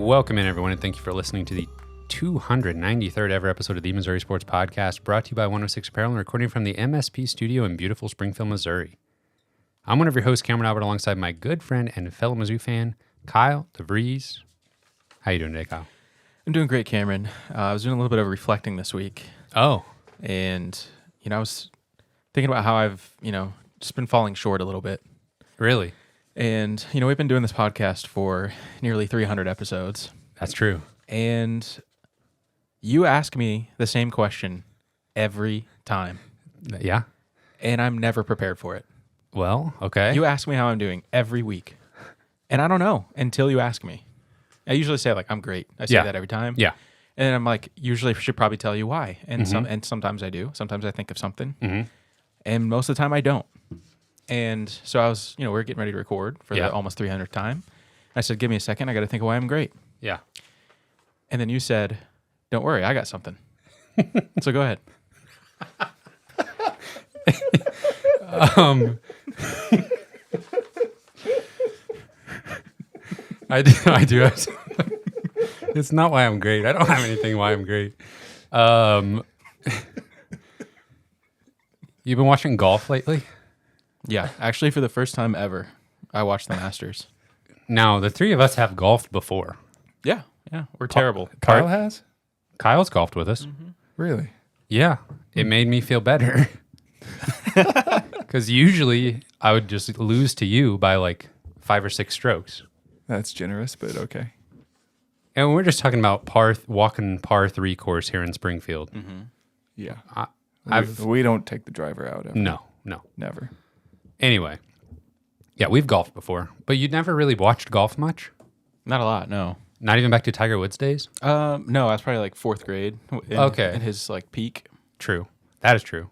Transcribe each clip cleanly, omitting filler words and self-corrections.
Welcome in, everyone, and thank you for listening to the 293rd ever episode of the Missouri Sports Podcast, brought to you by 106 Apparel and recording from the MSP studio in beautiful Springfield, Missouri. I'm one of your hosts, Cameron Albert, alongside my good friend and fellow Mizzou fan, Kyle DeVries. How you doing today, Kyle? I'm doing great, Cameron. I was doing a little bit of reflecting this week. Oh. And, I was thinking about how I've, just been falling short a little bit. Really? And, we've been doing this podcast for nearly 300 episodes. That's true. And you ask me the same question every time. Yeah? And I'm never prepared for it. Well, okay. You ask me how I'm doing every week. And I don't know until you ask me. I usually say, I'm great. I say that every time. Yeah. And I'm like, usually I should probably tell you why. And sometimes I do. Sometimes I think of something. Mm-hmm. And most of the time I don't. And so I was, we're getting ready to record for the almost 300th time. I said, give me a second. I got to think of why I'm great. Yeah. And then you said, don't worry, I got something. So go ahead. I do. It's not why I'm great. I don't have anything why I'm great. You've been watching golf lately? Yeah, actually for the first time ever, I watched the Masters. Now, the three of us have golfed before. Yeah, we're terrible. Kyle has? Kyle's golfed with us. Mm-hmm. Really? Yeah, it made me feel better. Because usually I would just lose to you by 5 or 6 strokes. That's generous, but okay. And we're just talking about walking par 3 course here in Springfield. Mm-hmm. Yeah. I've we don't take the driver out ever. No. Never. Anyway, yeah, we've golfed before, but you'd never really watched golf much? Not a lot, no. Not even back to Tiger Woods days? No, I was probably 4th grade. In his peak. True. That is true.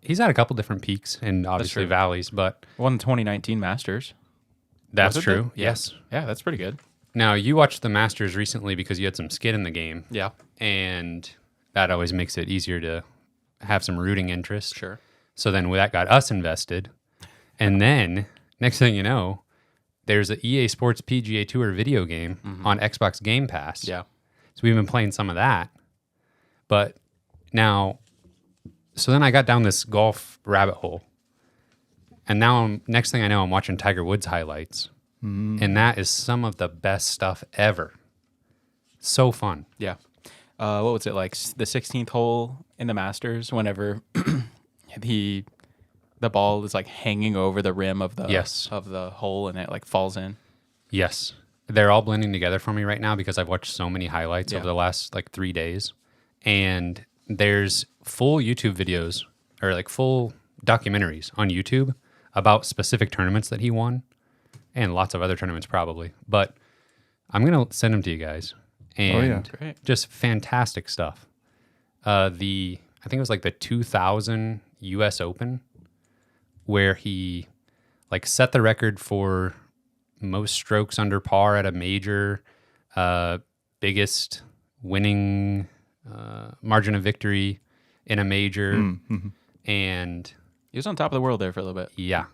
He's had a couple different peaks and obviously valleys, but won the 2019 Masters. that's true. Yes. Yeah, that's pretty good. Now, you watched the Masters recently because you had some skin in the game. Yeah. And that always makes it easier to have some rooting interest. Sure. So then that got us invested. And then, next thing you know, there's an EA Sports PGA Tour video game on Xbox Game Pass. Yeah. So we've been playing some of that. But now, so then I got down this golf rabbit hole. And now, next thing I know, I'm watching Tiger Woods highlights. And that is some of the best stuff ever. So fun. Yeah. What was it, the 16th hole in the Masters, whenever the ball is hanging over the rim of the hole and it falls in? Yes. They're all blending together for me right now because I've watched so many highlights over the last 3 days. And there's full YouTube videos or full documentaries on YouTube about specific tournaments that he won and lots of other tournaments probably. But I'm going to send them to you guys. And Great. just fantastic stuff. I think it was the 2000 U.S. Open where he set the record for most strokes under par at a major, biggest winning margin of victory in a major. Mm-hmm. And He was on top of the world there for a little bit. yeah.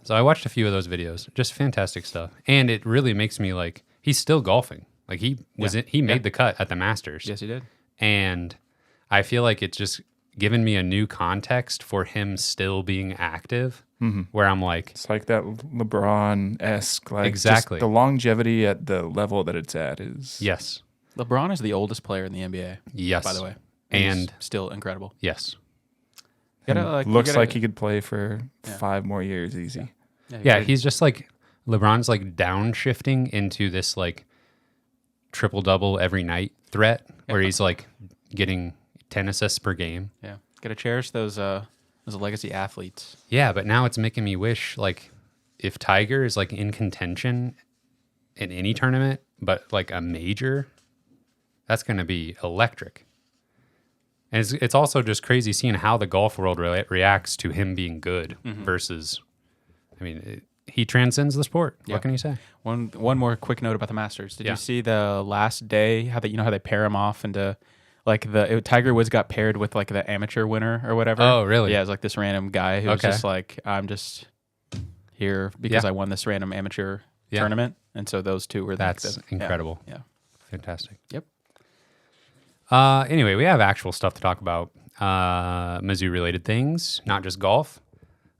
So I watched a few of those videos. Just fantastic stuff. And it really makes me he's still golfing. He made the cut at the Masters. Yes, he did. And I feel it's just given me a new context for him still being active, where I'm It's like that LeBron-esque. Exactly. Just the longevity at the level that it's at is... Yes. LeBron is the oldest player in the NBA. Yes. By the way. And he's still incredible. yes. Looks like he could play for 5 more years easy. Yeah, he's just LeBron's downshifting into this triple-double every night threat where he's getting 10 assists per game. Yeah. Got to cherish those legacy athletes. Yeah, but now it's making me wish if Tiger is in contention in any tournament, but a major, that's going to be electric. And it's also just crazy seeing how the golf world reacts to him being good versus, he transcends the sport. Yeah. What can you say? One more quick note about the Masters. Did Yeah. you see the last day how they pair him off into Tiger Woods got paired with the amateur winner or whatever? Oh, really? Yeah, it was this random guy who was just I'm just here because I won this random amateur tournament, and so those two were that's incredible. Yeah, fantastic. Yep. Anyway, we have actual stuff to talk about. Mizzou related things, not just golf.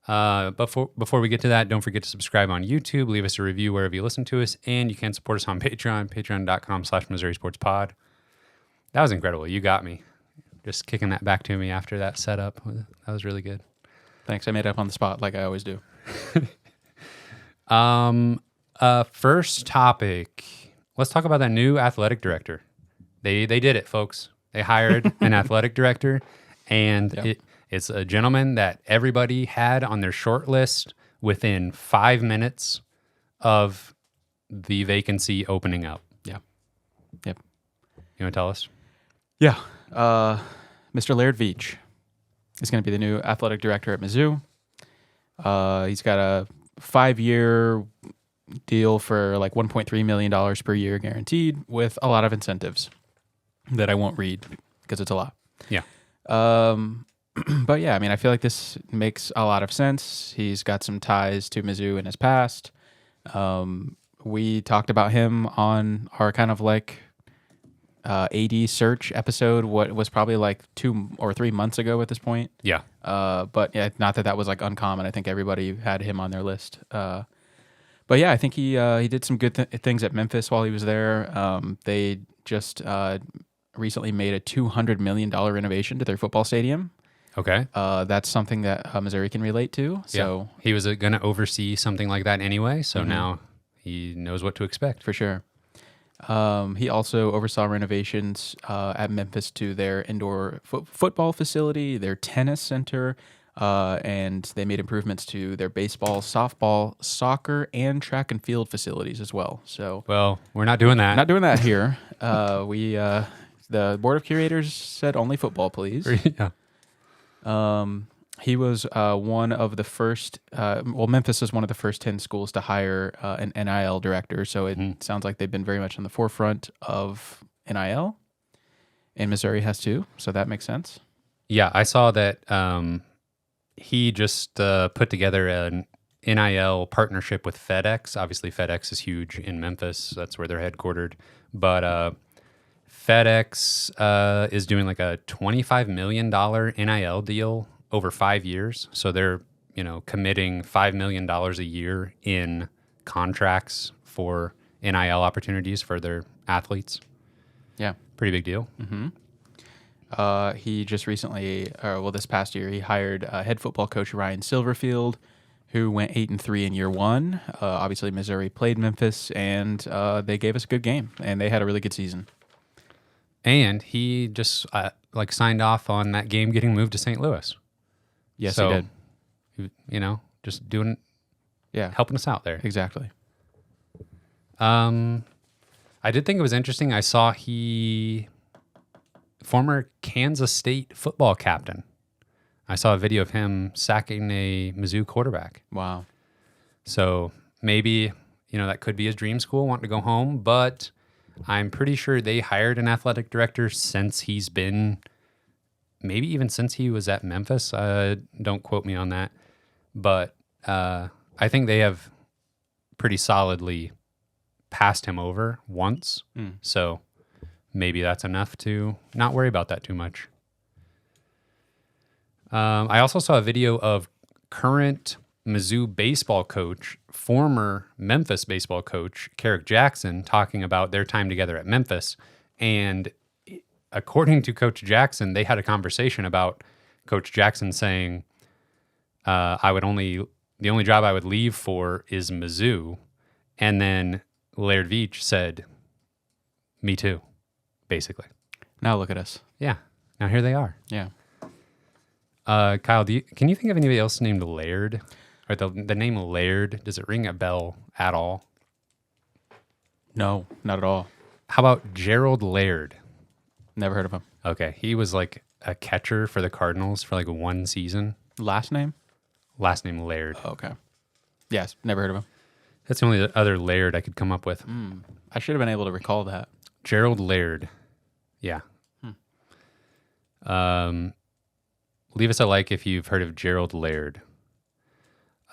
But before we get to that, don't forget to subscribe on YouTube, leave us a review wherever you listen to us, and you can support us on Patreon, patreon.com/Missouri Sports Pod. That was incredible. You got me. Just kicking that back to me after that setup. That was really good. Thanks. I made it up on the spot like I always do. First topic. Let's talk about that new athletic director. They did it, folks. They hired an athletic director, and it's a gentleman that everybody had on their short list within 5 minutes of the vacancy opening up. Yeah. Yep. You want to tell us? Yeah. Mr. Laird Veatch is going to be the new athletic director at Mizzou. He's got a 5-year deal for like $1.3 million per year guaranteed with a lot of incentives that I won't read because it's a lot. Yeah. But yeah, I mean, I feel like this makes a lot of sense. He's got some ties to Mizzou in his past. We talked about him on our kind of like AD search episode, what was probably like 2 or 3 months ago at this point. Yeah. But yeah, not that was like uncommon. I think everybody had him on their list. But yeah, I think he did some good things at Memphis while he was there. They just recently made a $200 million renovation to their football stadium. Okay. That's something that Missouri can relate to. So he was going to oversee something like that anyway. So now he knows what to expect. For sure. He also oversaw renovations at Memphis to their indoor football facility, their tennis center, and they made improvements to their baseball, softball, soccer, and track and field facilities as well. So, well, we're not doing that. Not doing that here. The board of curators said only football, please. Yeah. He was one of the first. Memphis is one of the first 10 schools to hire an NIL director. So it sounds like they've been very much on the forefront of NIL, and Missouri has too. So that makes sense. Yeah, I saw that he just put together an NIL partnership with FedEx. Obviously, FedEx is huge in Memphis. That's where they're headquartered. But FedEx is doing like a $25 million NIL deal over 5 years. So they're, committing $5 million a year in contracts for NIL opportunities for their athletes. Yeah. Pretty big deal. Mm-hmm. He just recently, this past year, he hired head football coach Ryan Silverfield, who went 8-3 in year one. Obviously, Missouri played Memphis, and they gave us a good game, and they had a really good season. And he just signed off on that game getting moved to St. Louis. Yes, he did. Just doing, helping us out there. Exactly. I did think it was interesting. I saw former Kansas State football captain. I saw a video of him sacking a Mizzou quarterback. Wow. So maybe, that could be his dream school, wanting to go home, but I'm pretty sure they hired an athletic director since he's been, maybe even since he was at Memphis. Don't quote me on that. But I think they have pretty solidly passed him over once. So maybe that's enough to not worry about that too much. I also saw a video of current Mizzou baseball coach, former Memphis baseball coach, Carrick Jackson, talking about their time together at Memphis. And according to Coach Jackson, they had a conversation about Coach Jackson saying, the only job I would leave for is Mizzou. And then Laird Veatch said, me too, basically. Now look at us. Yeah. Now here they are. Yeah. Kyle, can you think of anybody else named Laird? Or the name Laird, does it ring a bell at all? No, not at all. How about Gerald Laird? Never heard of him. Okay, he was like a catcher for the Cardinals for like one season. Last name? Last name Laird. Oh, okay. Yes, never heard of him. That's the only other Laird I could come up with. I should have been able to recall that. Gerald Laird. Yeah. Leave us a like if you've heard of Gerald Laird.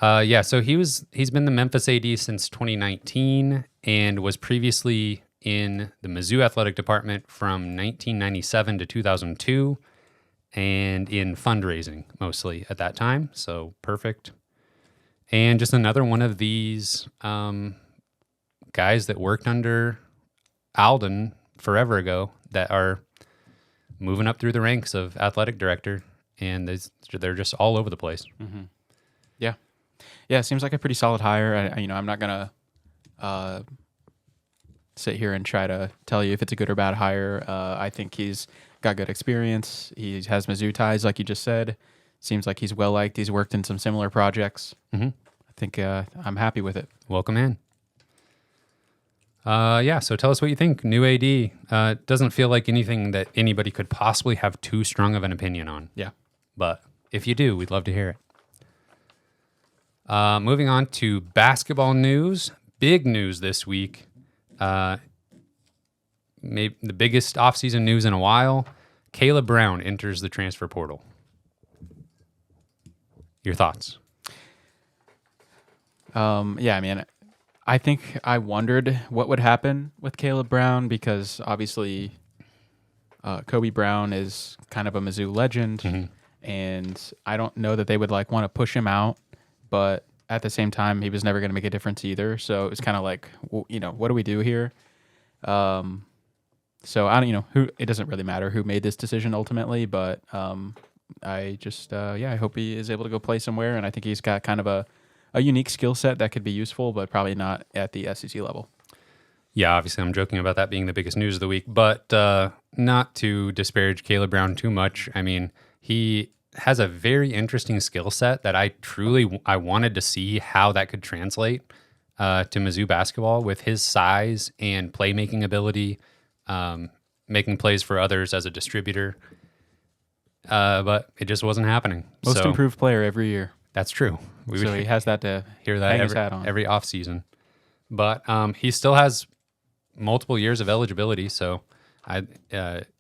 So he's been the Memphis AD since 2019 and was previously in the Mizzou athletic department from 1997 to 2002 and in fundraising mostly at that time. So perfect. And just another one of these guys that worked under Alden forever ago that are moving up through the ranks of athletic director, and they're just all over the place. Mm-hmm. Yeah. Yeah, it seems like a pretty solid hire. I'm not going to sit here and try to tell you if it's a good or bad hire. I think he's got good experience. He has Mizzou ties, like you just said. Seems like he's well-liked. He's worked in some similar projects. Mm-hmm. I think I'm happy with it. Welcome in. So tell us what you think. New AD doesn't feel like anything that anybody could possibly have too strong of an opinion on. Yeah. But if you do, we'd love to hear it. Moving on to basketball news. Big news this week. Maybe the biggest offseason news in a while. Caleb Brown enters the transfer portal. Your thoughts? I think I wondered what would happen with Caleb Brown because obviously Kobe Brown is kind of a Mizzou legend, mm-hmm. and I don't know that they would want to push him out, but at the same time, he was never going to make a difference either. So it's kind of like, what do we do here? So I don't, it doesn't really matter who made this decision ultimately, but I just, I hope he is able to go play somewhere, and I think he's got kind of a unique skill set that could be useful, but probably not at the SEC level. Yeah, obviously I'm joking about that being the biggest news of the week, but not to disparage Caleb Brown too much. I mean, he has a very interesting skill set that I wanted to see how that could translate to Mizzou basketball with his size and playmaking ability, making plays for others as a distributor. But it just wasn't happening. Most improved player every year. That's true. He has that to hear that every offseason. But he still has multiple years of eligibility. So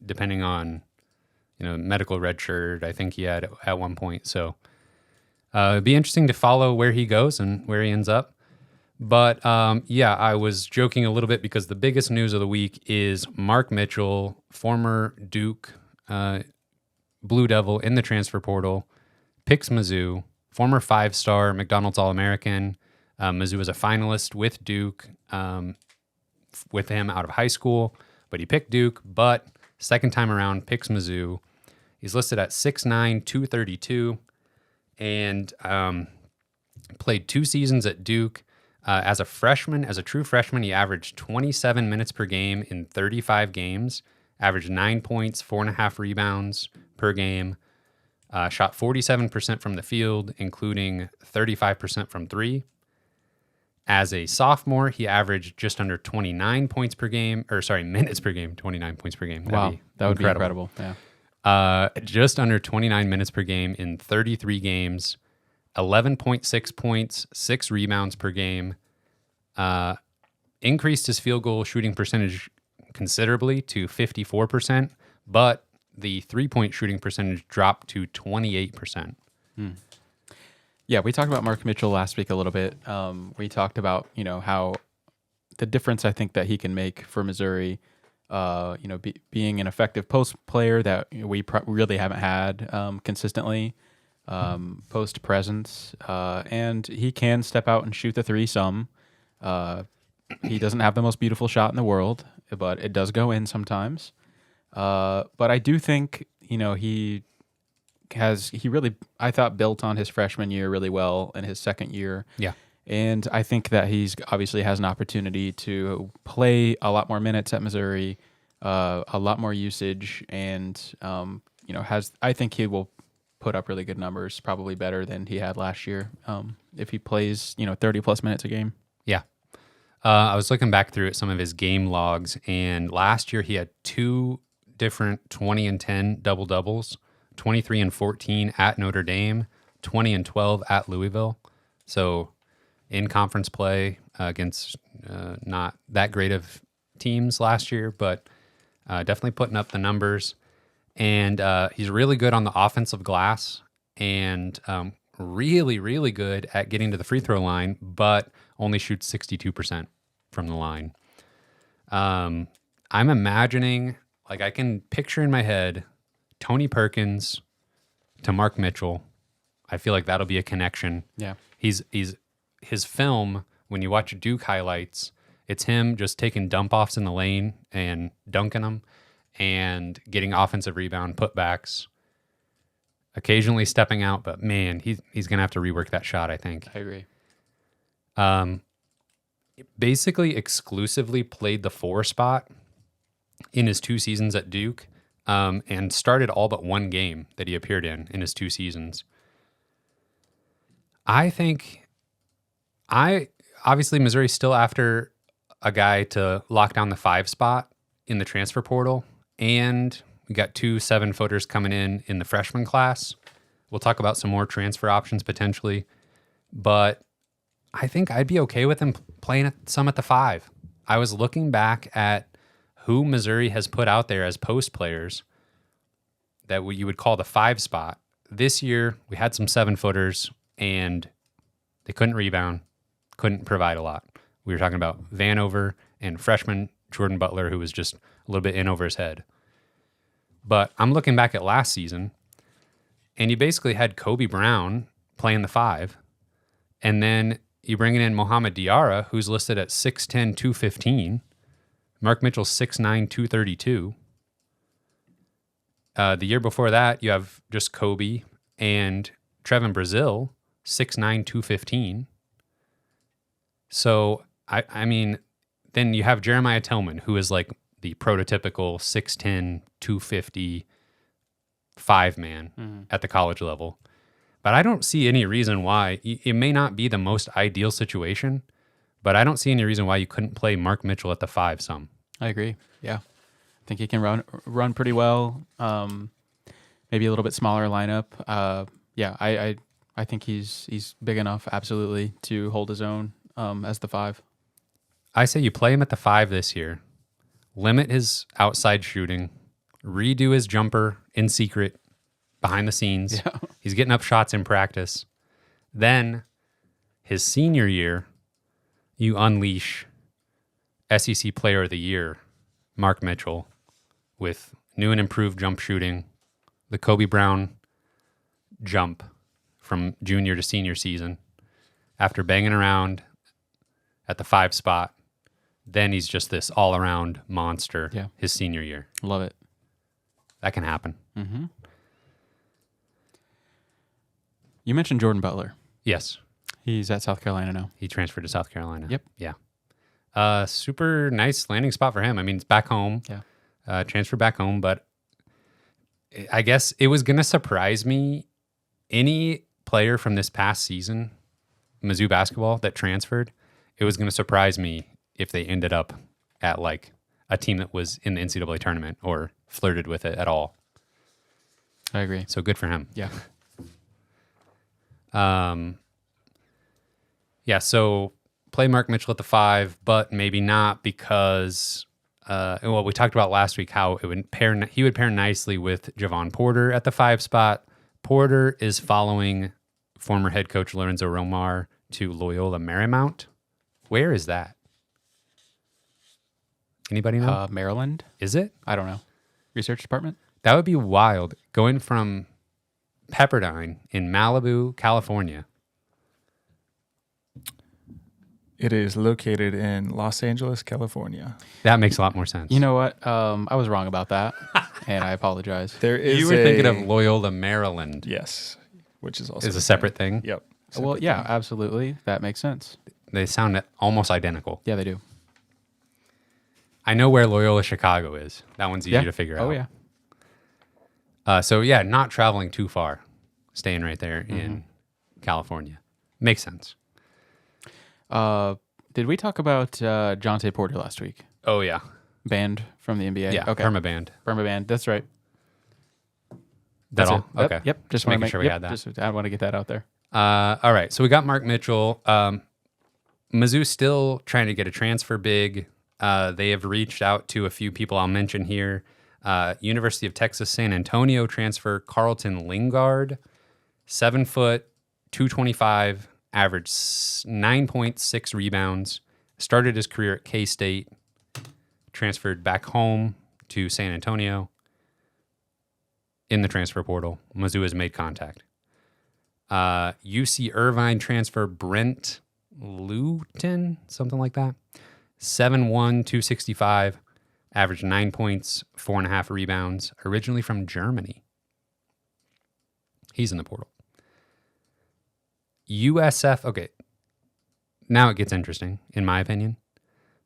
depending on medical red shirt, I think he had at one point. So it'd be interesting to follow where he goes and where he ends up. But I was joking a little bit because the biggest news of the week is Mark Mitchell, former Duke Blue Devil in the transfer portal, picks Mizzou, former 5-star McDonald's All-American. Mizzou was a finalist with Duke, with him out of high school, but he picked Duke, but second time around picks Mizzou. He's listed at 6'9", 232, and played 2 seasons at Duke. As a true freshman, he averaged 27 minutes per game in 35 games, averaged 9 points, 4.5 rebounds per game, shot 47% from the field, including 35% from three. As a sophomore, he averaged just under 29 minutes per game, 29 points per game. Wow, that would be incredible. Yeah. Just under 29 minutes per game in 33 games, 11.6 points, 6 rebounds per game, increased his field goal shooting percentage considerably to 54%, but the 3-point shooting percentage dropped to 28%. Yeah, we talked about Mark Mitchell last week a little bit. We talked about, how the difference I think that he can make for Missouri, being an effective post player that we really haven't had consistently, post presence, and he can step out and shoot the three some. He doesn't have the most beautiful shot in the world, but it does go in sometimes. But I do think, he really, I thought, built on his freshman year really well in his second year. Yeah. And I think that he's obviously has an opportunity to play a lot more minutes at Missouri, a lot more usage, and, I think he will put up really good numbers, probably better than he had last year if he plays, 30-plus minutes a game. Yeah. I was looking back through some of his game logs, and last year he had 2 different 20 and 10 double-doubles, 23 and 14 at Notre Dame, 20 and 12 at Louisville. So in conference play against not that great of teams last year, but definitely putting up the numbers. And he's really good on the offensive glass and really, really good at getting to the free throw line, but only shoots 62% from the line. I'm imagining, like, I can picture in my head Tony Perkins to Mark Mitchell. I feel like that'll be a connection. Yeah. His film, when you watch Duke highlights, it's him just taking dump offs in the lane and dunking them and getting offensive rebound putbacks, occasionally stepping out, but man, he's going to have to rework that shot, I think. I agree. Basically exclusively played the 4 spot in his 2 seasons at Duke, and started all but 1 game that he appeared in his 2 seasons. I think obviously Missouri's still after a guy to lock down the 5 spot in the transfer portal, and we got 2 7-footers coming in the freshman class. We'll talk about some more transfer options potentially, but I think I'd be okay with him playing some at the 5. I was looking back at who Missouri has put out there as post players that you would call the 5 spot. This year, we had some 7-footers, and they couldn't rebound, couldn't provide a lot. We were talking about Vanover and freshman Jordan Butler, who was just a little bit in over his head. But I'm looking back at last season, and you basically had Kobe Brown playing the 5, and then you bring in Mohamed Diarra, who's listed at 6'10", 215. Mark Mitchell's 6'9", 232. The year before that, you have just Kobe and Trevin Brazil, 6'9", 215. So, I mean, then you have Jeremiah Tillman, who is like the prototypical 6'10", 250 5-man at the college level. But I don't see any reason why. It may not be the most ideal situation, but I don't see any reason why you couldn't play Mark Mitchell at the 5 some. I agree. Yeah. I think he can run pretty well. Maybe a little bit smaller lineup. I think he's big enough, absolutely, to hold his own as the 5. I say you play him at the 5 this year, limit his outside shooting, redo his jumper in secret behind the scenes. Yeah. He's getting up shots in practice. Then his senior year, you unleash SEC Player of the Year, Mark Mitchell, with new and improved jump shooting, the Kobe Brown jump from junior to senior season. After banging around at the 5 spot, then he's just this all-around monster his senior year. Love it. That can happen. Mm-hmm. You mentioned Jordan Butler. Yes. He's at South Carolina now. He transferred to South Carolina. Yep. Yeah. Super nice landing spot for him. I mean, it's back home. Yeah. Transfer back home, but I guess it was going to surprise me. Any player from this past season, Mizzou basketball, that transferred, it was going to surprise me if they ended up at like a team that was in the NCAA tournament or flirted with it at all. I agree. So good for him. Yeah. So play Mark Mitchell at the 5, but maybe not because, we talked about last week how he would pair nicely with Javon Porter at the 5 spot. Porter is following former head coach Lorenzo Romar to Loyola Marymount. Where is that? Anybody know? Maryland. Is it? I don't know. Research department? That would be wild. Going from Pepperdine in Malibu, California. It is located in Los Angeles, California. That makes a lot more sense. You know what? I was wrong about that, and I apologize. You were thinking of Loyola, Maryland. Yes, which is also a separate thing. Yep. Well, yeah, absolutely. That makes sense. They sound almost identical. Yeah, they do. I know where Loyola Chicago is. That one's easy to figure out. Oh, yeah. Not traveling too far. Staying right there in California. Makes sense. Did we talk about Jonte Porter last week? Oh, yeah. Banned from the NBA? Yeah, okay. Permabanned. That's right. That's all? It. Okay. Yep. Just making sure we had that. I want to get that out there. All right. So we got Mark Mitchell. Mizzou still trying to get a transfer big. They have reached out to a few people I'll mention here. University of Texas San Antonio transfer Carlton Lingard, 7 foot, 225, averaged 9.6 rebounds, started his career at K-State, transferred back home to San Antonio in the transfer portal. Mizzou has made contact. UC Irvine transfer Brent Luton, something like that. 7'1", 265, averaged 9 points, 4.5 rebounds, originally from Germany. He's in the portal. USF, okay, now it gets interesting, in my opinion.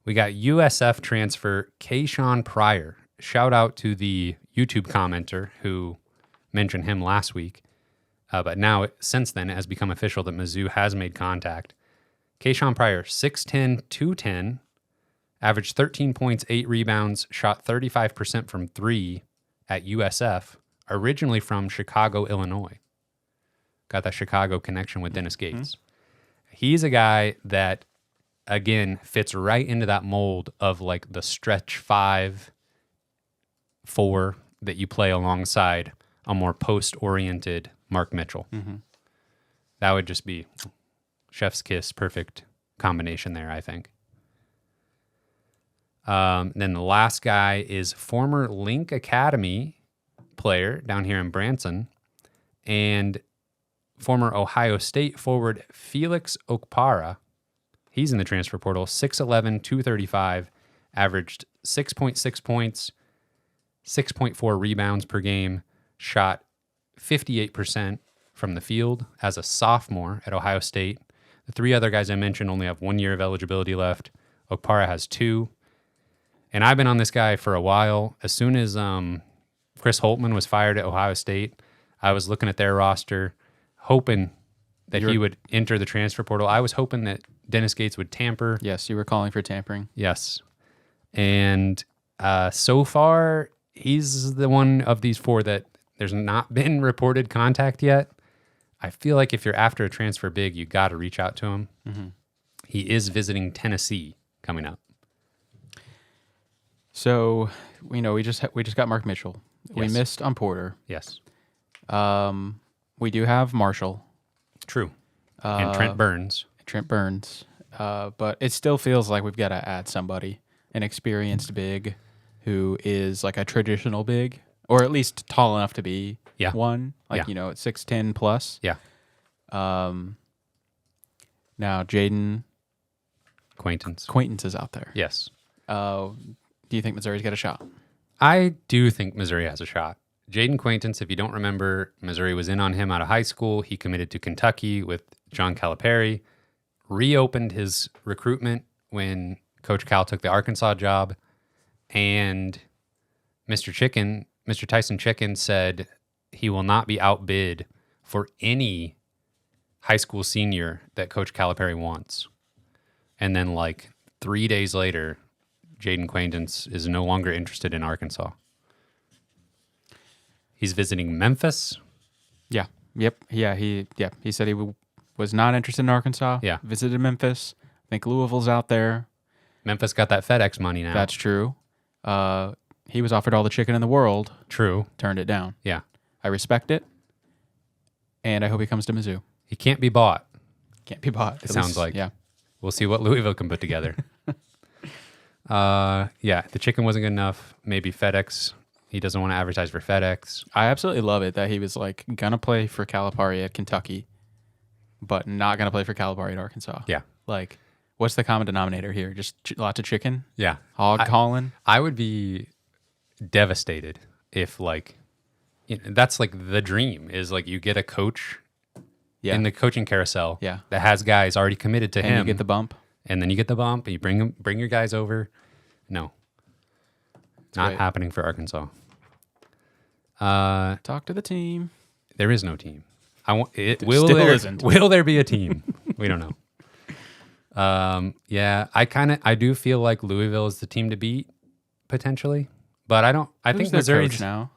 We got USF transfer Kayshawn Pryor. Shout out to the YouTube commenter who mentioned him last week. But now, since then, it has become official that Mizzou has made contact. Kayshawn Pryor, 6'10", 210, averaged 13 points, 8 rebounds, shot 35% from 3 at USF, originally from Chicago, Illinois. Got that Chicago connection with Dennis Gates. Mm-hmm. He's a guy that, again, fits right into that mold of like the stretch 5, 4 that you play alongside a more post-oriented Mark Mitchell. Mm-hmm. That would just be chef's kiss, perfect combination there, I think. Then the last guy is former Link Academy player down here in Branson and former Ohio State forward Felix Okpara. He's in the transfer portal, 6'11", 235, averaged 6.6 points, 6.4 rebounds per game, shot 58% from the field as a sophomore at Ohio State. The 3 other guys I mentioned only have 1 year of eligibility left. Okpara has 2. And I've been on this guy for a while. As soon as Chris Holtmann was fired at Ohio State, I was looking at their roster, hoping that he would enter the transfer portal. I was hoping that Dennis Gates would tamper. Yes, you were calling for tampering. Yes. And so far, he's the one of these 4 that there's not been reported contact yet. I feel like if you're after a transfer big, you got to reach out to him. Mm-hmm. He is visiting Tennessee coming up. So, we just got Mark Mitchell. Yes. We missed on Porter. Yes. We do have Marshall. True. And Trent Burns. But it still feels like we've got to add somebody, an experienced big who is like a traditional big, or at least tall enough to be one, like, at 6'10" plus. Yeah. Now, Jaden Quaintance is out there. Yes. Do you think Missouri's got a shot? I do think Missouri has a shot. Jaden Quaintance, if you don't remember, Missouri was in on him out of high school. He committed to Kentucky with John Calipari, reopened his recruitment when Coach Cal took the Arkansas job, and Mr. Tyson Chicken said he will not be outbid for any high school senior that Coach Calipari wants. And then 3 days later, Jaden Quaintance is no longer interested in Arkansas. He's visiting Memphis. Yeah. Yep. Yeah. He said he was not interested in Arkansas. Yeah. Visited Memphis. I think Louisville's out there. Memphis got that FedEx money now. That's true. He was offered all the chicken in the world. True. Turned it down. Yeah. I respect it. And I hope he comes to Mizzou. He can't be bought. It sounds like. Yeah. We'll see what Louisville can put together. The chicken wasn't good enough. Maybe FedEx. He doesn't want to advertise for FedEx. I absolutely love it that he was gonna play for Calipari at Kentucky, but not gonna play for Calipari at Arkansas. Yeah. What's the common denominator here? Just lots of chicken? Yeah. Hog calling? I would be devastated if that's the dream is you get a coach in the coaching carousel that has guys already committed to him. And you get the bump. And then you get the bump and you bring your guys over. No. Not happening for Arkansas. Talk to the team. There is no team. Isn't. Will there be a team? We don't know. I do feel like Louisville is the team to beat potentially, but I don't. I think Missouri's now.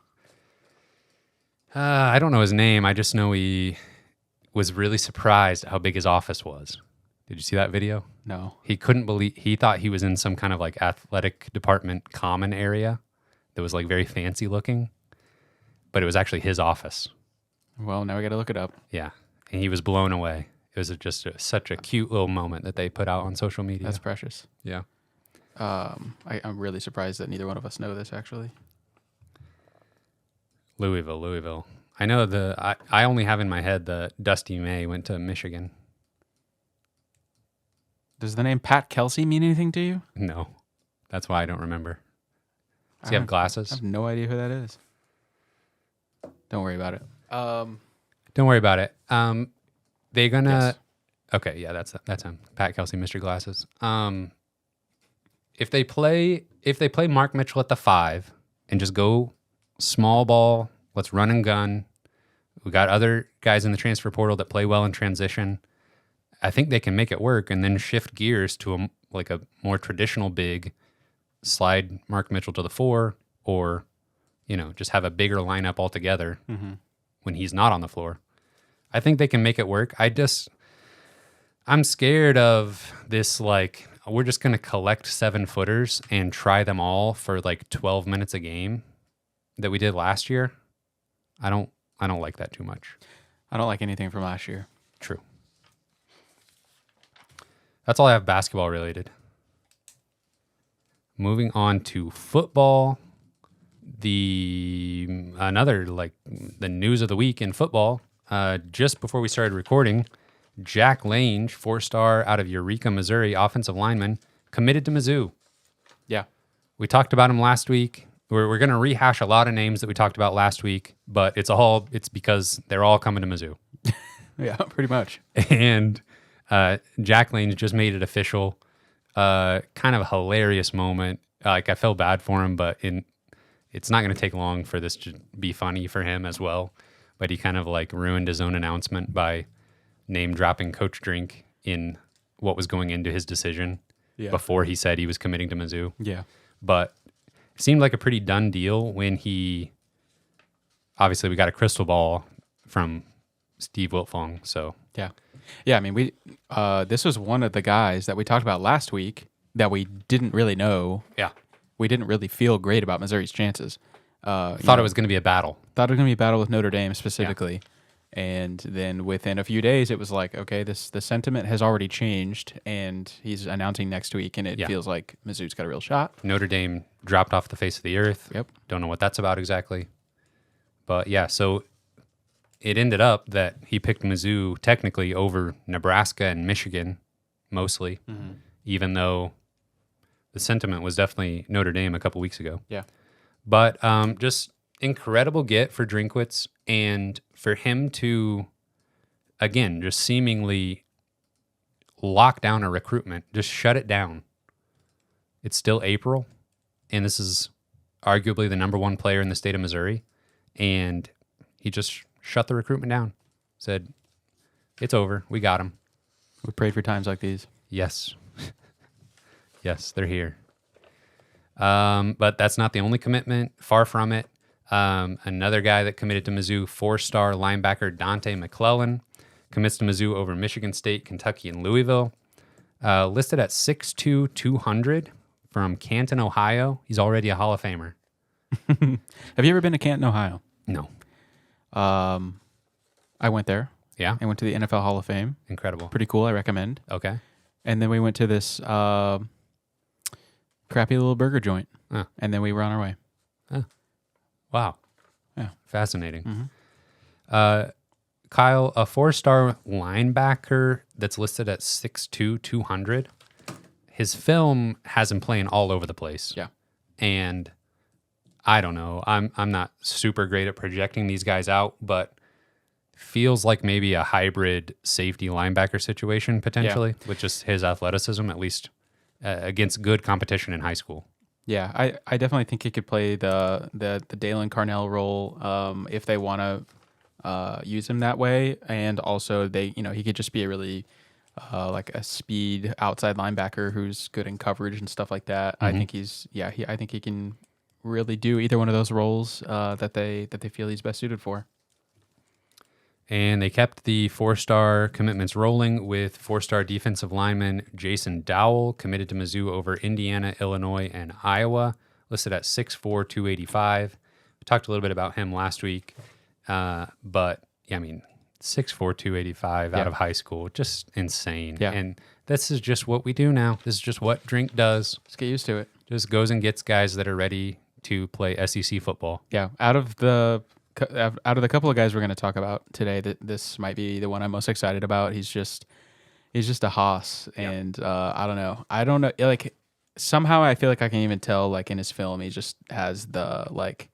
I don't know his name. I just know he was really surprised at how big his office was. Did you see that video? No. He couldn't believe. He thought he was in some kind of athletic department common area that was very fancy looking, but it was actually his office. Well, now we got to look it up. Yeah, and he was blown away. It was such a cute little moment that they put out on social media. That's precious. Yeah. I'm really surprised that neither one of us know this, actually. Louisville. I know I only have in my head that Dusty May went to Michigan. Does the name Pat Kelsey mean anything to you? No. That's why I don't remember. Does he have glasses? I have no idea who that is. Don't worry about it. Don't worry about it. They're gonna. Yes. Okay, yeah, that's him. Pat Kelsey, Mr. Glasses. If they play Mark Mitchell at the 5 and just go small ball, let's run and gun. We got other guys in the transfer portal that play well in transition. I think they can make it work, and then shift gears to a more traditional big, slide Mark Mitchell to the 4, or just have a bigger lineup altogether when he's not on the floor. I think they can make it work. I'm scared of this, we're just going to collect 7-footers and try them all for 12 minutes a game that we did last year. I don't like that too much. I don't like anything from last year. True. That's all I have basketball related. Moving on to football. The news of the week in football. Just before we started recording, Jack Lange, 4-star out of Eureka, Missouri, offensive lineman, committed to Mizzou. Yeah. We talked about him last week. We're going to rehash a lot of names that we talked about last week, but it's because they're all coming to Mizzou. Yeah, pretty much. And Jack Lange just made it official. Kind of a hilarious moment. I feel bad for him, but it's not going to take long for this to be funny for him as well. But he kind of ruined his own announcement by name dropping Coach Drink in what was going into his decision before he said he was committing to Mizzou. Yeah. But it seemed like a pretty done deal when obviously we got a crystal ball from Steve Wiltfong. So yeah. I mean, this was one of the guys that we talked about last week that we didn't really know. Yeah. We didn't really feel great about Missouri's chances. Thought it was going to be a battle. Thought it was going to be a battle with Notre Dame specifically. Yeah. And then within a few days, it was okay, the sentiment has already changed, and he's announcing next week, and it feels like Mizzou's got a real shot. Notre Dame dropped off the face of the earth. Yep. Don't know what that's about exactly. But yeah, so it ended up that he picked Mizzou technically over Nebraska and Michigan, mostly, even though the sentiment was definitely Notre Dame a couple weeks ago. Yeah. But just incredible get for Drinkwitz, and for him to, again, just seemingly lock down a recruitment, just shut it down. It's still April, and this is arguably the number 1 player in the state of Missouri, and he just shut the recruitment down. Said, it's over. We got him. We prayed for times like these. Yes. Yes, they're here. But that's not the only commitment. Far from it. Another guy that committed to Mizzou, 4-star linebacker Dante McClellan, commits to Mizzou over Michigan State, Kentucky, and Louisville. Listed at 6'2", 200 from Canton, Ohio. He's already a Hall of Famer. Have you ever been to Canton, Ohio? No. I went there. Yeah? I went to the NFL Hall of Fame. Incredible. Pretty cool. I recommend. Okay. And then we went to this crappy little burger joint. And then we were on our way. Wow. Yeah. Fascinating. Kyle, a 4-star linebacker that's listed at 6'2", 200. His film has him playing all over the place. Yeah. And I don't know. I'm not super great at projecting these guys out, but feels like maybe a hybrid safety linebacker situation potentially with just his athleticism, at least against good competition in high school. Yeah, I definitely think he could play the Dalen Carnell role if they want to use him that way, and also he could just be a really a speed outside linebacker who's good in coverage and stuff like that. I think I think he can really do either one of those roles that they feel he's best suited for. And they kept the 4-star commitments rolling with 4-star defensive lineman Jason Dowell, committed to Mizzou over Indiana, Illinois, and Iowa, listed at 6'4", 285. We talked a little bit about him last week, but yeah, I mean, 6'4", 285 out of high school. Just insane. Yeah. And this is just what we do now. This is just what Drink does. Let's get used to it. Just goes and gets guys that are ready to play SEC football. Yeah. Out of the couple of guys we're going to talk about today, this might be the one I'm most excited about. He's just a hoss. And I don't know. Like, somehow I feel like I can even tell, like, in his film, he just has the, like,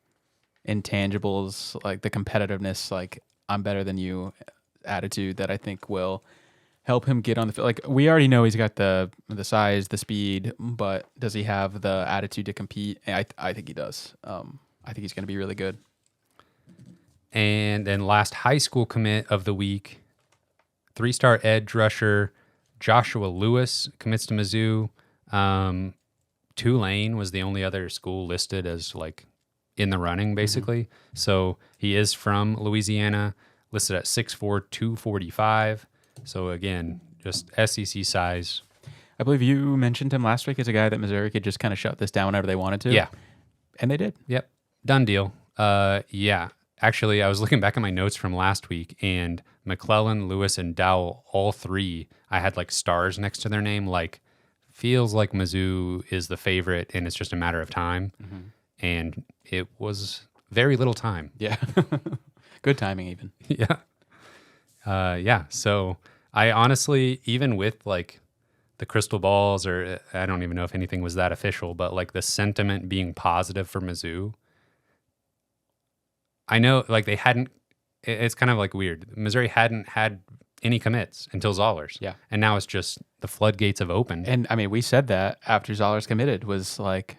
intangibles, like the competitiveness, like, I'm better than you attitude that I think will help him get on the field. Like, we already know he's got the size, the speed, but does he have the attitude to compete? And I think he does. I think he's going to be really good. And then last high school commit of the week, 3-star edge rusher Joshua Lewis commits to Mizzou. Tulane was the only other school listed as, like, in the running, basically. So he is from Louisiana, listed at 6'4", 245. So again, just SEC size. I believe you mentioned him last week as a guy that Missouri could just kind of shut this down whenever they wanted to. Yeah. And they did. Yep. Done deal. Yeah. Actually, I was looking back at my notes from last week, and McClellan, Lewis, and Dowell, all three, I had, like, stars next to their name. Like, feels like Mizzou is the favorite, and it's just a matter of time. And it was very little time. Yeah. Good timing, even. Yeah. So I honestly, even with, like, the crystal balls, or I don't even know if anything was that official, but, like, the sentiment being positive for Mizzou, I know, like, they hadn't, it's kind of, like, weird. Missouri hadn't had any commits until Zollers. Yeah. And now it's just the floodgates have opened. And, I mean, we said that after Zollers committed was, like,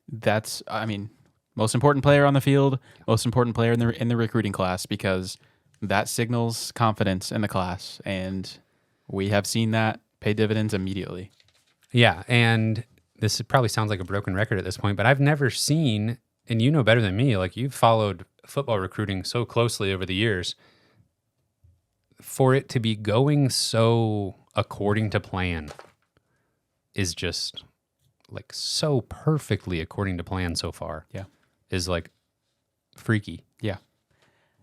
that's, I mean, most important player on the field, most important player in the recruiting class, because that signals confidence in the class, and we have seen that pay dividends immediately. Yeah, and this probably sounds like a broken record at this point, but I've never seen, and you know better than me, like, you've followed football recruiting so closely over the years, for it to be going so according to plan is just, like, so perfectly according to plan so far. Yeah. Is, like, freaky. Yeah.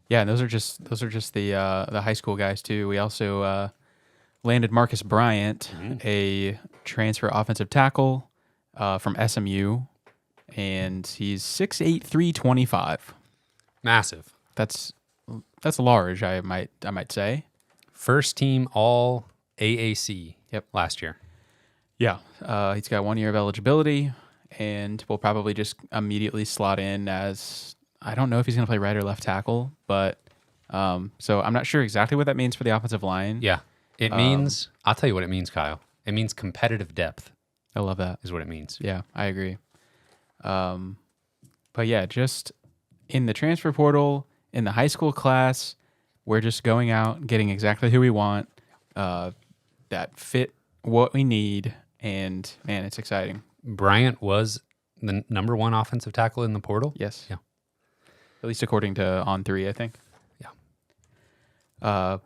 Yeah, and those are just the high school guys too. We also landed Marcus Bryant, a transfer offensive tackle from SMU, and he's 6'8", 325. Massive. That's large, I might say. First team all AAC. Yep. Last year. Yeah. He's got 1 year of eligibility, and will probably just immediately slot in as, I don't know if he's going to play right or left tackle, but so I'm not sure exactly what that means for the offensive line. Yeah. It means, I'll tell you what it means, Kyle. It means competitive depth. I love that. Is what it means. Yeah, I agree. But yeah, just in the transfer portal, in the high school class, we're just going out, getting exactly who we want, that fit what we need, and man, it's exciting. Bryant was the number 1 offensive tackle in the portal? Yes. Yeah. At least according to On3, I think. Yeah.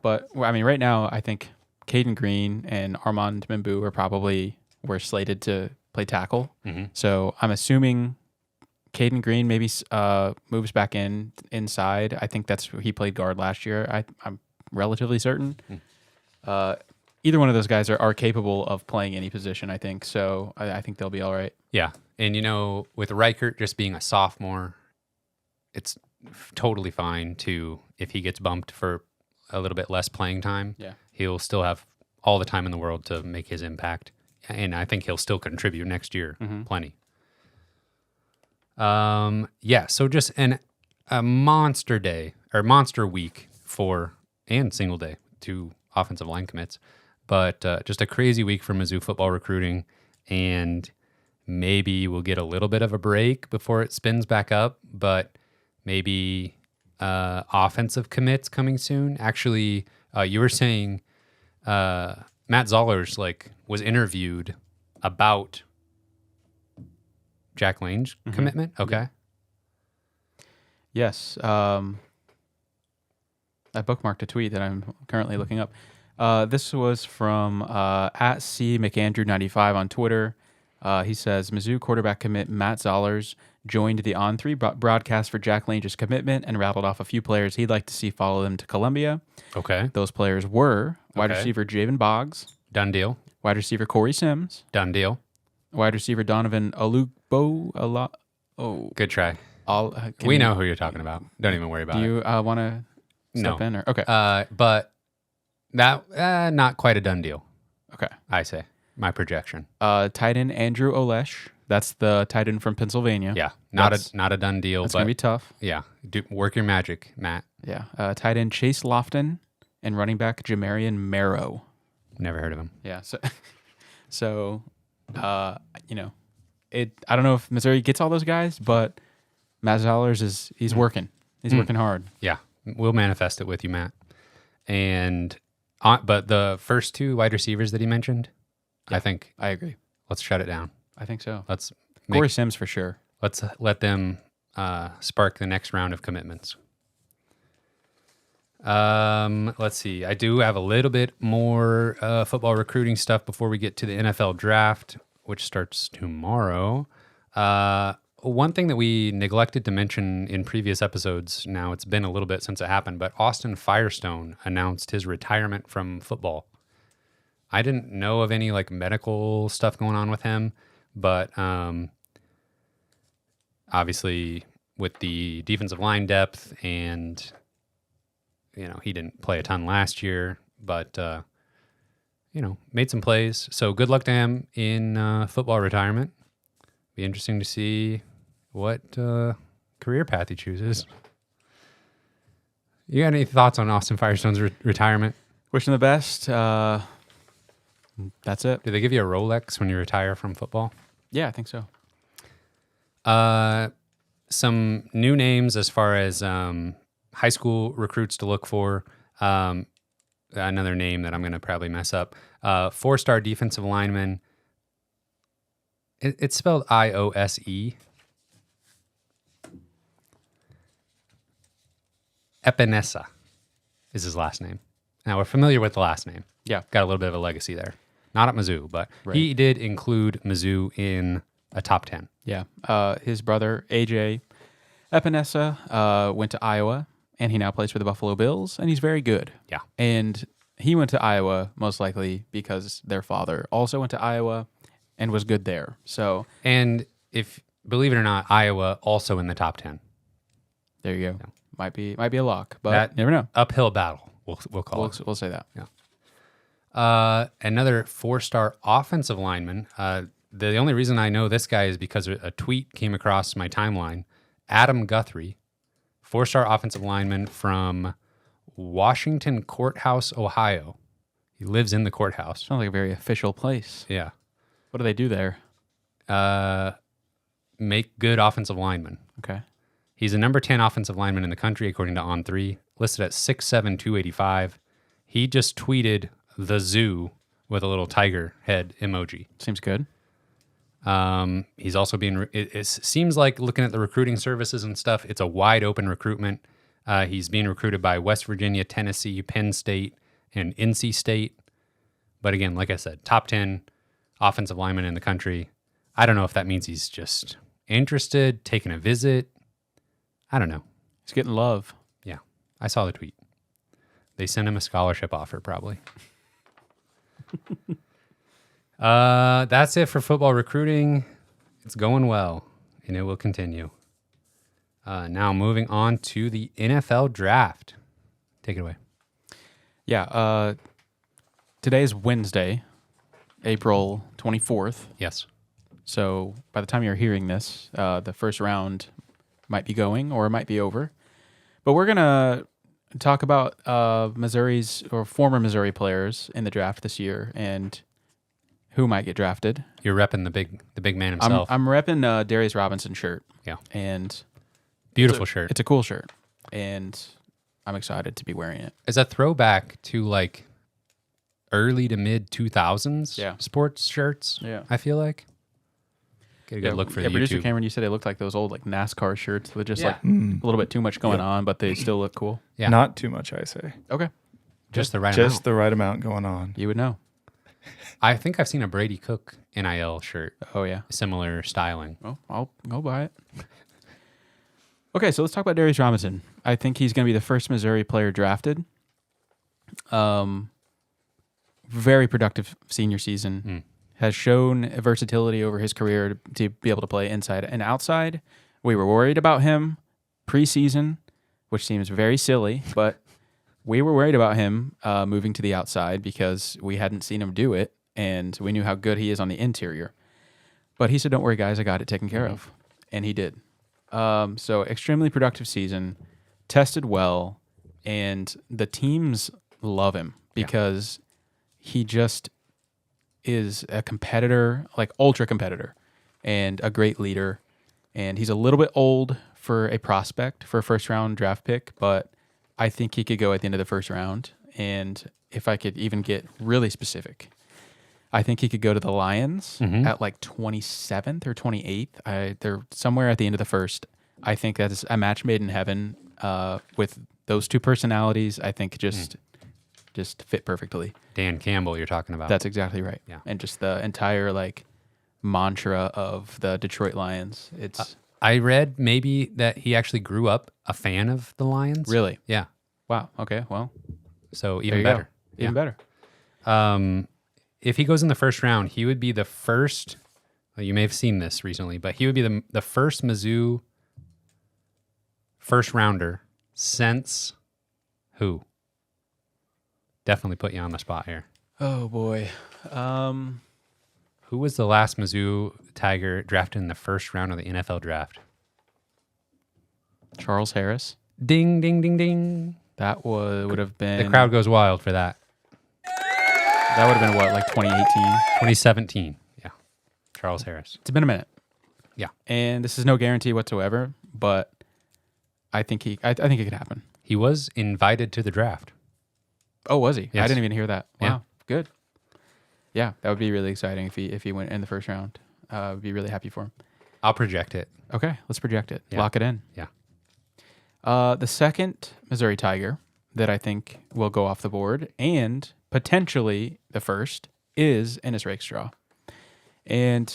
But, I mean, right now, I think Caden Green and Armand Mbembu were slated to play tackle. So I'm assuming Caden Green maybe moves back inside. I think he played guard last year. I'm relatively certain. Either one of those guys are capable of playing any position, I think. So I think they'll be all right. Yeah. And, with Reichert just being a sophomore, it's totally fine if he gets bumped for a little bit less playing time. Yeah. He'll still have all the time in the world to make his impact. And I think he'll still contribute next year. Plenty. Yeah. So just a monster day or monster week and single day, 2 offensive line commits. But just a crazy week for Mizzou football recruiting, and maybe we'll get a little bit of a break before it spins back up, but maybe offensive commits coming soon. Actually, you were saying Matt Zollers was interviewed about Jack Lange's commitment. Okay. Yes. I bookmarked a tweet that I'm currently looking up. This was from at C McAndrew95 on Twitter. He says, Mizzou quarterback commit Matt Zollers joined the On3 broadcast for Jack Lange's commitment and rattled off a few players he'd like to see follow him to Columbia. Okay. Those players were wide receiver Javen Boggs. Done deal. Wide receiver Corey Sims. Done deal. Wide receiver Donovan Olugbo. Good try. We know who you're talking about. Don't even worry about it. Do you want to step in? Okay. But that not quite a done deal. Okay. I say. My projection. Tight end Andrew Olesh. That's the tight end from Pennsylvania. Yeah. Not a done deal. That's going to be tough. Yeah. Work your magic, Matt. Yeah. Tight end Chase Lofton and running back Jamarian Marrow. Never heard of him. Yeah. So I don't know if Missouri gets all those guys, but Matt Zollers he's working. He's working hard. Yeah. We'll manifest it with you, Matt. And but the first two wide receivers that he mentioned, yeah, I agree. Let's shut it down. I think so. Corey Sims for sure. Let's let them spark the next round of commitments. Let's see. I do have a little bit more football recruiting stuff before we get to the NFL draft, which starts tomorrow. One thing that we neglected to mention in previous episodes, now it's been a little bit since it happened, but Austin Firestone announced his retirement from football. I didn't know of any like medical stuff going on with him, but obviously with the defensive line depth and he didn't play a ton last year, but made some plays. So good luck to him in football retirement. Be interesting to see what career path he chooses. You got any thoughts on Austin Firestone's retirement? Wish him the best. That's it. Do they give you a Rolex when you retire from football? Yeah, I think so. Some new names as far as high school recruits to look for. Another name that I'm going to probably mess up. 4-star defensive lineman. It's spelled Iose. Epinesa is his last name. Now, we're familiar with the last name. Yeah. Got a little bit of a legacy there. Not at Mizzou, but He did include Mizzou in a top 10. Yeah. His brother, AJ Epinesa, went to Iowa, and he now plays for the Buffalo Bills, and he's very good. Yeah. And he went to Iowa most likely because their father also went to Iowa and was good there. So, and if, believe it or not, Iowa also in the top 10. There you go. Yeah. Might be a lock, but that never know. Uphill battle, we'll call it. We'll say that. Yeah. Another 4-star offensive lineman. The only reason I know this guy is because a tweet came across my timeline. Adam Guthrie, 4-star offensive lineman from Washington Courthouse, Ohio. He lives in the courthouse. Sounds like a very official place. Yeah. What do they do there? Make good offensive linemen. Okay. He's a number 10 offensive lineman in the country, according to On3, listed at 6'7", 285. He just tweeted the zoo with a little tiger head emoji. Seems good. He's also being, it seems like looking at the recruiting services and stuff, it's a wide open recruitment. He's being recruited by West Virginia, Tennessee, Penn State, and NC State. But again, like I said, top 10 offensive lineman in the country. I don't know if that means he's just interested, taking a visit. I don't know. He's getting love. Yeah. I saw the tweet. They sent him a scholarship offer, probably. That's it for football recruiting. It's going well, and it will continue. Now moving on to the NFL draft. Take it away. Yeah. Today's Wednesday, April 24th. Yes. So by the time you're hearing this, the first round might be going or it might be over. But we're going to talk about Missouri's or former Missouri players in the draft this year and who might get drafted. You're repping the big man himself. I'm repping Darius Robinson shirt. Yeah. And beautiful shirt. It's a cool shirt. And I'm excited to be wearing it. It's a throwback to like early to mid 2000s sports shirts. Yeah. I feel like. Get a good look for the producer YouTube. Cameron, you said it looked like those old like NASCAR shirts with just like a little bit too much going on, but they still look cool. Yeah. Not too much, I say. Okay. Just the right amount. Just the right amount going on. You would know. I think I've seen a Brady Cook NIL shirt. Oh, yeah. Similar styling. Well, I'll go buy it. Okay, so let's talk about Darius Robinson. I think he's going to be the first Missouri player drafted. Very productive senior season. Has shown versatility over his career to be able to play inside and outside. We were worried about him preseason, which seems very silly, but we were worried about him moving to the outside because we hadn't seen him do it, and we knew how good he is on the interior. But he said, don't worry, guys, I got it taken care of. And he did. So extremely productive season, tested well, and the teams love him because he just is a competitor, like ultra competitor, and a great leader. And he's a little bit old for a prospect, for a first-round draft pick, but I think he could go at the end of the first round. And if I could even get really specific, I think he could go to the Lions at like 27th or 28th. They're somewhere at the end of the first. I think that is a match made in heaven with those two personalities. I think just fit perfectly. Dan Campbell, you're talking about. That's exactly right. Yeah. And just the entire like mantra of the Detroit Lions. It's I read maybe that he actually grew up a fan of the Lions. Really? Yeah. Wow. Okay. Well, so even better. Even better. If he goes in the first round, he would be the first. Well, you may have seen this recently, but he would be the first Mizzou first rounder since who? Definitely put you on the spot here. Oh boy. Who was the last Mizzou Tiger drafted in the first round of the NFL draft? Charles Harris. Ding, ding, ding, ding. That would have been... The crowd goes wild for that. That would have been what, like 2018? 2017. Yeah. Charles Harris. It's been a minute. Yeah. And this is no guarantee whatsoever, but I think I think it could happen. He was invited to the draft. Oh, was he? Yes. I didn't even hear that. Wow. Yeah. Good. Yeah, that would be really exciting if he went in the first round. I'd be really happy for him. I'll project it. Okay, let's project it. Yeah. Lock it in. Yeah. The second Missouri Tiger that I think will go off the board, and potentially the first, is Ennis Rakestraw. And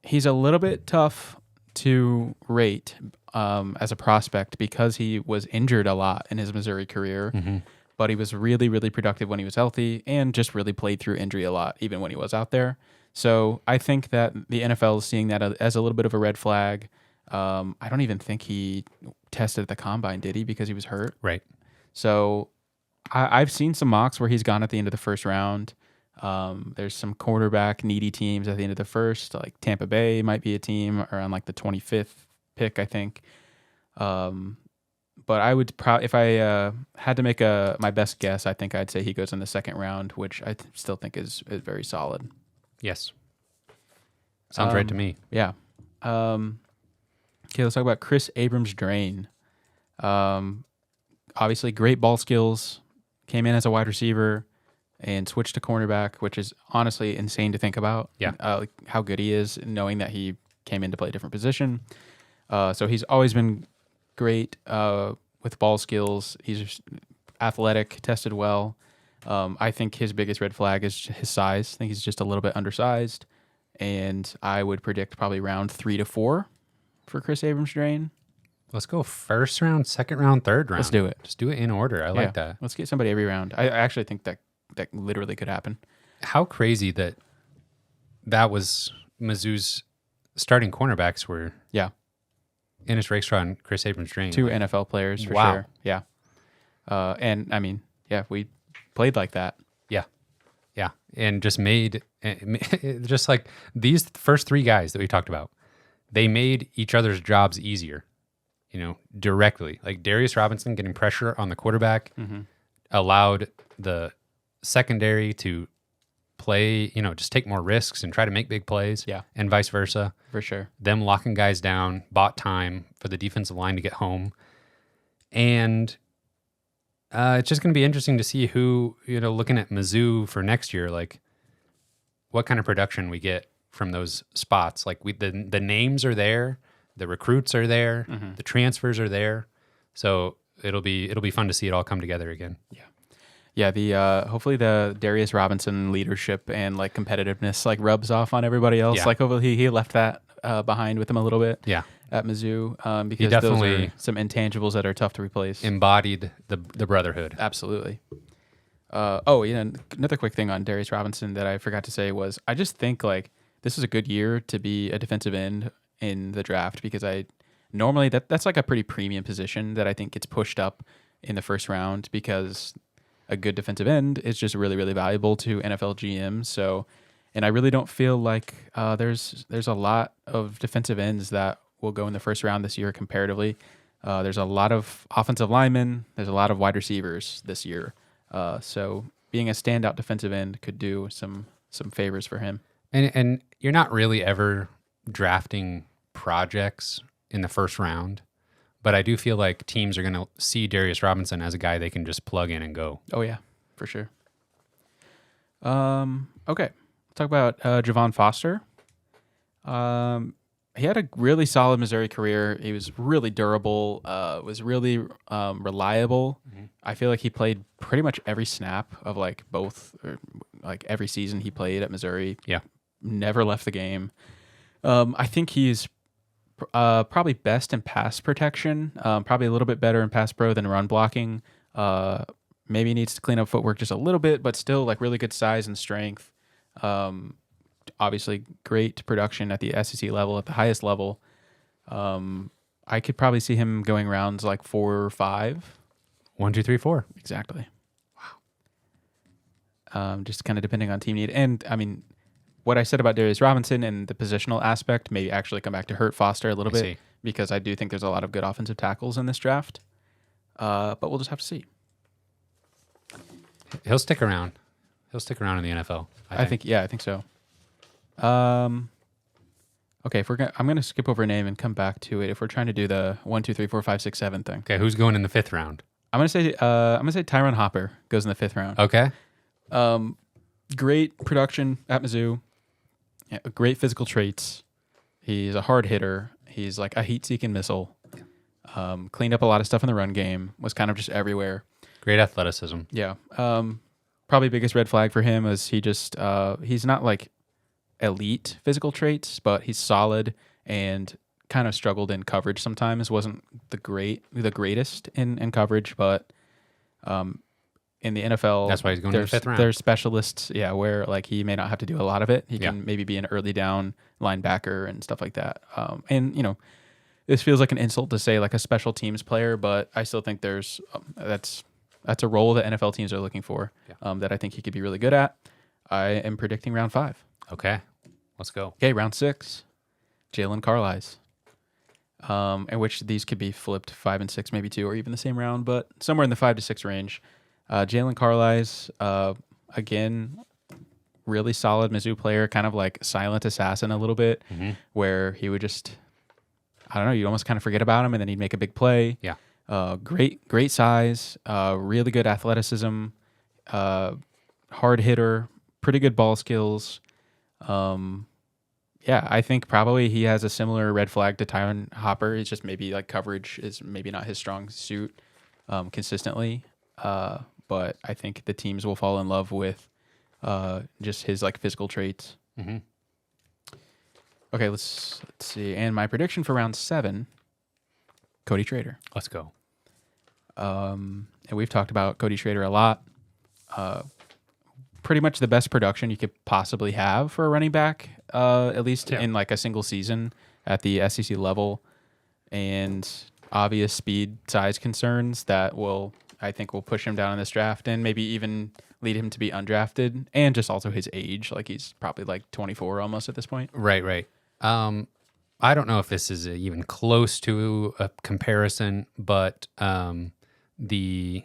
he's a little bit tough to rate as a prospect because he was injured a lot in his Missouri career. But he was really, really productive when he was healthy and just really played through injury a lot, even when he was out there. So I think that the NFL is seeing that as a little bit of a red flag. I don't even think he tested at the combine, did he? Because he was hurt. Right. So I've seen some mocks where he's gone at the end of the first round. There's some quarterback needy teams at the end of the first, like Tampa Bay might be a team around like the 25th pick, I think. But I would if I had to make my best guess, I think I'd say he goes in the second round, which I still think is very solid. Yes. Sounds right to me. Yeah. Okay, let's talk about Chris Abrams-Drain. Obviously, great ball skills. Came in as a wide receiver and switched to cornerback, which is honestly insane to think about. Yeah. How good he is, knowing that he came in to play a different position. So he's always been great with ball skills. He's athletic, tested well. I think his biggest red flag is his size. I think he's just a little bit undersized. And I would predict probably round 3 to 4 for Chris Abrams-Drain. Let's go first round, second round, third round. Let's do it. Just do it in order. I like that. Let's get somebody every round. I actually think that literally could happen. How crazy that was Mizzou's starting cornerbacks were. Yeah. Ennis Rakestraw and Chris Abrams-Drain. 2 NFL players for Wow. sure. Yeah. And I mean, yeah, we played like that. Yeah. Yeah. And just made, just like these first 3 guys that we talked about, they made each other's jobs easier, directly. Like Darius Robinson getting pressure on the quarterback allowed the secondary to play, just take more risks and try to make big plays. Yeah. And vice versa. For sure. Them locking guys down bought time for the defensive line to get home. And it's just going to be interesting to see who, looking at Mizzou for next year, like what kind of production we get from those spots. Like the names are there, the recruits are there, the transfers are there. So it'll be fun to see it all come together again. Yeah, the hopefully the Darius Robinson leadership and like competitiveness like rubs off on everybody else. Yeah. Like hopefully he left that behind with him a little bit. Yeah. At Mizzou, because He definitely those are some intangibles that are tough to replace. embodied the brotherhood. Absolutely. Another quick thing on Darius Robinson that I forgot to say was I just think like this is a good year to be a defensive end in the draft because normally that's like a pretty premium position that I think gets pushed up in the first round because a good defensive end is just really, really valuable to NFL GMs. So, and I really don't feel like there's a lot of defensive ends that will go in the first round this year comparatively. There's a lot of offensive linemen. There's a lot of wide receivers this year. So being a standout defensive end could do some favors for him. And you're not really ever drafting projects in the first round, but I do feel like teams are going to see Darius Robinson as a guy they can just plug in and go. Oh yeah, for sure. Okay. Talk about Javon Foster. He had a really solid Missouri career. He was really durable, was really reliable. Mm-hmm. I feel like he played pretty much every snap of like both, or like every season he played at Missouri. Yeah. Never left the game. I think he's probably best in pass protection, probably a little bit better in pass pro than run blocking. Maybe needs to clean up footwork just a little bit, but still like really good size and strength. Obviously great production at the SEC level, at the highest level. I could probably see him going rounds like 4 or 5. 1, 2, 3, 4. Exactly. Wow. Just kind of depending on team need. And I mean, what I said about Darius Robinson and the positional aspect may actually come back to hurt Foster a little bit because I do think there's a lot of good offensive tackles in this draft. But we'll just have to see. He'll stick around. He'll stick around in the NFL. I think so. Okay, I'm gonna skip over a name and come back to it. If we're trying to do the 1, 2, 3, 4, 5, 6, 7 thing. Okay, who's going in the 5th round? I'm gonna say Tyron Hopper goes in the 5th round. Okay. Great production at Mizzou. Yeah, great physical traits. He's a hard hitter. He's like a heat-seeking missile. Cleaned up a lot of stuff in the run game. Was kind of just everywhere. Great athleticism. Yeah. Probably biggest red flag for him is he's not like elite physical traits, but he's solid and kind of struggled in coverage sometimes. Wasn't the greatest in coverage, but in the NFL, that's why he's going to the 5th round. There's specialists, where like he may not have to do a lot of it. He can maybe be an early down linebacker and stuff like that. And this feels like an insult to say like a special teams player, but I still think there's that's a role that NFL teams are looking for that I think he could be really good at. I am predicting round 5. Okay, let's go. Okay, round 6, Jalen Carlisle. In which these could be flipped 5 and 6, maybe 2, or even the same round, but somewhere in the 5 to 6 range. Jalen Carlisle, again, really solid Mizzou player, kind of like silent assassin a little bit, where he would just, I don't know, you almost kind of forget about him, and then he'd make a big play. Yeah. Great size, really good athleticism, hard hitter, pretty good ball skills. I think probably he has a similar red flag to Tyron Hopper. It's just maybe like coverage is maybe not his strong suit consistently. But I think the teams will fall in love with just his like physical traits. Mm-hmm. Okay, let's see. And my prediction for round 7, Cody Schrader. Let's go. And we've talked about Cody Schrader a lot. Pretty much the best production you could possibly have for a running back, at least in like a single season at the SEC level, and obvious speed size concerns that I think will push him down in this draft and maybe even lead him to be undrafted, and just also his age. Like he's probably like 24 almost at this point. Right. I don't know if this is even close to a comparison, but the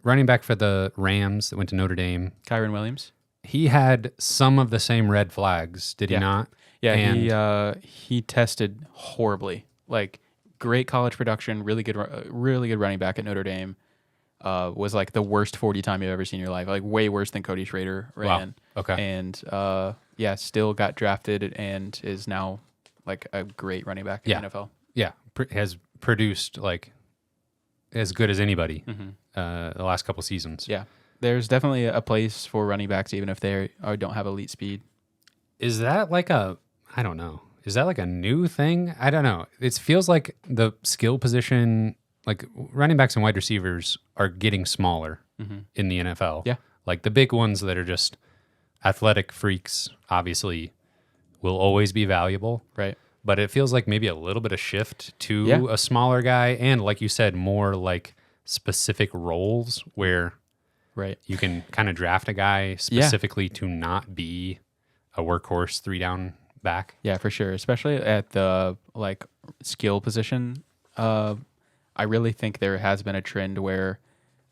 running back for the Rams that went to Notre Dame, Kyron Williams, he had some of the same red flags, did he not? Yeah, and he tested horribly. Like great college production, really good running back at Notre Dame. Was like the worst 40 time you've ever seen in your life, like way worse than Cody Schrader ran. Wow. Okay. And still got drafted and is now like a great running back in the NFL. Yeah, has produced like as good as anybody the last couple seasons. Yeah. there's definitely a place for running backs, even if they don't have elite speed. Is that like I don't know. Is that like a new thing? I don't know. It feels like the skill position, like running backs and wide receivers are getting smaller in the NFL. Yeah. Like the big ones that are just athletic freaks, obviously, will always be valuable. Right. But it feels like maybe a little bit of shift to a smaller guy. And like you said, more like specific roles where you can kind of draft a guy specifically to not be a workhorse 3-down back. Yeah, for sure. Especially at the like skill position. I really think there has been a trend where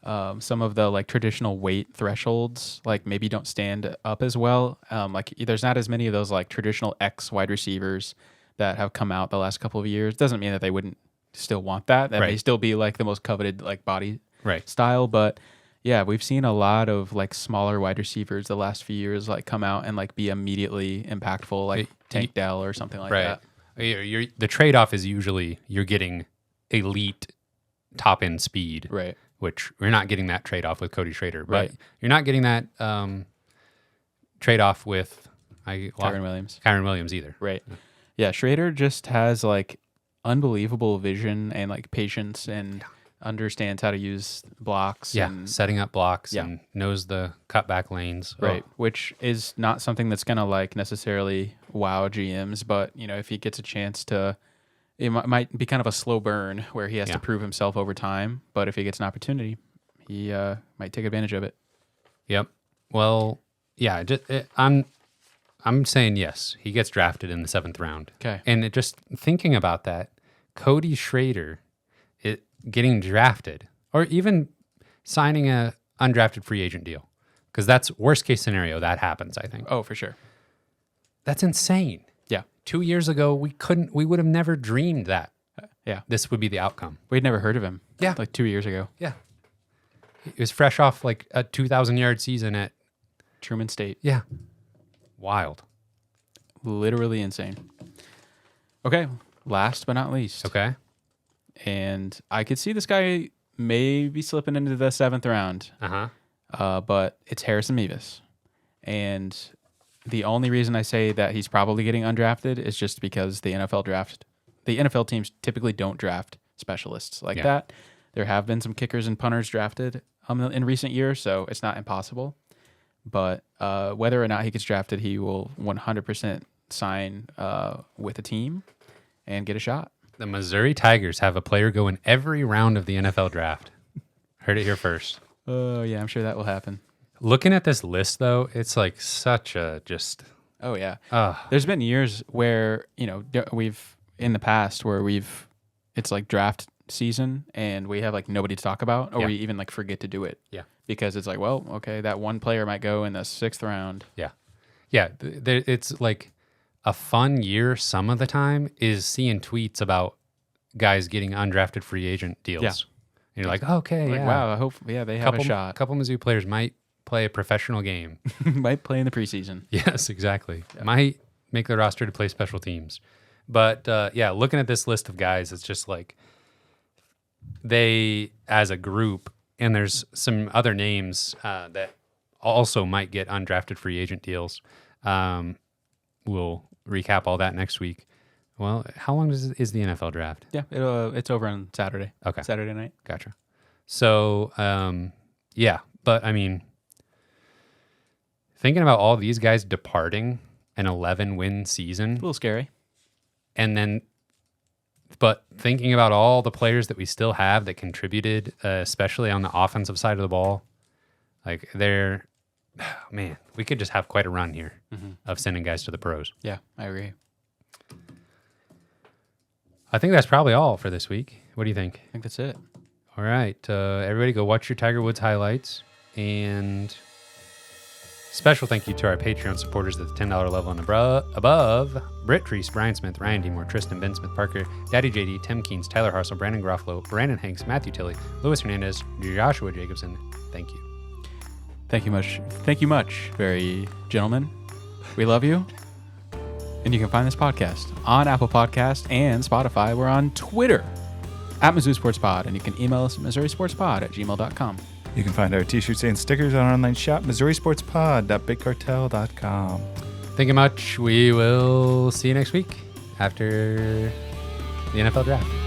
some of the like traditional weight thresholds like maybe don't stand up as well. Like there's not as many of those like traditional X wide receivers that have come out the last couple of years. Doesn't mean that they wouldn't still want that. That may still be like the most coveted like body style. But yeah, we've seen a lot of like smaller wide receivers the last few years like come out and like be immediately impactful, like Tank Dell or something like that. The trade-off is usually you're getting elite top-end speed. Right. Which we're not getting that trade-off with Cody Schrader. But you're not getting that trade-off with Kyren Williams either. Right. Yeah, Schrader just has like unbelievable vision and like patience and understands how to use blocks. Yeah, and setting up blocks and knows the cutback lanes. Right, which is not something that's going to like necessarily wow GMs, but you know, if he gets a chance to, it might be kind of a slow burn where he has to prove himself over time, but if he gets an opportunity, he might take advantage of it. Yep. Well, yeah, I'm saying yes. He gets drafted in the 7th round. Okay. And just thinking about that, Cody Schrader getting drafted or even signing a undrafted free agent deal, because that's worst case scenario that happens, I think. Oh, for sure. That's insane. Yeah. 2 years ago, we would have never dreamed that. This would be the outcome. We'd never heard of him. Yeah. Like 2 years ago. Yeah. He was fresh off like a 2,000-yard season at Truman State. Yeah. Wild. Literally insane. Okay. Last but not least. Okay. And I could see this guy maybe slipping into the 7th round. But it's Harrison Mevis. And the only reason I say that he's probably getting undrafted is just because the NFL teams typically don't draft specialists like that. There have been some kickers and punters drafted in recent years, so it's not impossible. But whether or not he gets drafted, he will 100% sign with a team and get a shot. The Missouri Tigers have a player go in every round of the NFL draft. Heard it here first. Oh, yeah, I'm sure that will happen. Looking at this list, though, it's like such a just... Oh, yeah. There's been years where, you know, it's like draft season and we have like nobody to talk about, or we even like forget to do it. Yeah. Because it's like, well, okay, that one player might go in the 6th round. Yeah. Yeah. It's like a fun year some of the time is seeing tweets about guys getting undrafted free agent deals. Yeah. And you're like, okay, like, wow, I hope, they have a shot. A couple Mizzou players might play a professional game. Might play in the preseason. Yes, exactly. Yeah. Might make the roster to play special teams. But looking at this list of guys, it's just like they, as a group, and there's some other names that also might get undrafted free agent deals. We'll recap all that next week. Well, how long is the NFL draft? Yeah, it's over on Saturday. Okay. Saturday night. Gotcha. So, but I mean, thinking about all these guys departing an 11-win season. A little scary. And then, but thinking about all the players that we still have that contributed, especially on the offensive side of the ball, like man, we could just have quite a run here of sending guys to the pros. Yeah, I agree. I think that's probably all for this week. What do you think? I think that's it. All right. Everybody go watch your Tiger Woods highlights. And special thank you to our Patreon supporters at the $10 level and above. Britt Treese, Brian Smith, Ryan D. Tristan, Ben Smith, Parker, Daddy JD, Tim Keens, Tyler Harsel, Brandon Groffalo, Brandon Hanks, Matthew Tilley, Luis Hernandez, Joshua Jacobson. Thank you. Thank you much. Thank you much, very gentlemen. We love you. And you can find this podcast on Apple Podcasts and Spotify. We're on Twitter at Mizzou Sports Pod, and you can email us at MissouriSportsPod@gmail.com. You can find our t-shirts and stickers on our online shop, MissouriSportsPod.BigCartel.com. Thank you much. We will see you next week after the NFL draft.